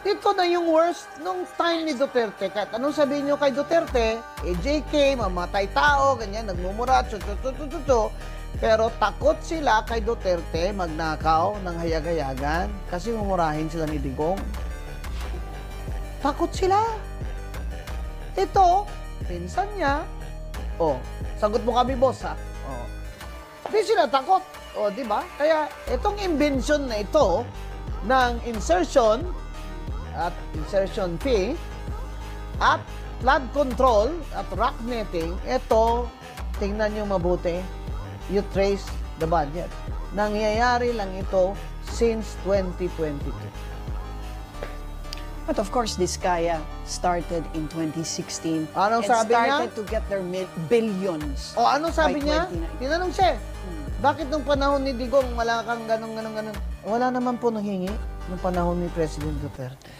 ito na yung worst nung time ni Duterte. Kahit anong sabihin nyo kay Duterte, JK, mamatay tao, ganyan, nagmumura, pero takot sila kay Duterte magnakaw ng hayag-hayagan kasi mumurahin sila ni Digong. Takot sila. Ito, pinsan niya. Oh, sagot mo kami, boss, ha? Oh. Hindi sila takot. Oh, di ba? Kaya itong invention na ito ng insertion at insertion fee at flood control at rock netting, ito, tingnan nyo mabuti, you trace the budget. Nangyayari lang ito since 2022. But of course, Diskaya started in 2016 Anong and sabi niya? started to get their billions. O, anong sabi by niya? 2019. Tinanong siya, bakit nung panahon ni Digong wala kang ganun? Wala naman po nanghingi nung panahon ni President Duterte.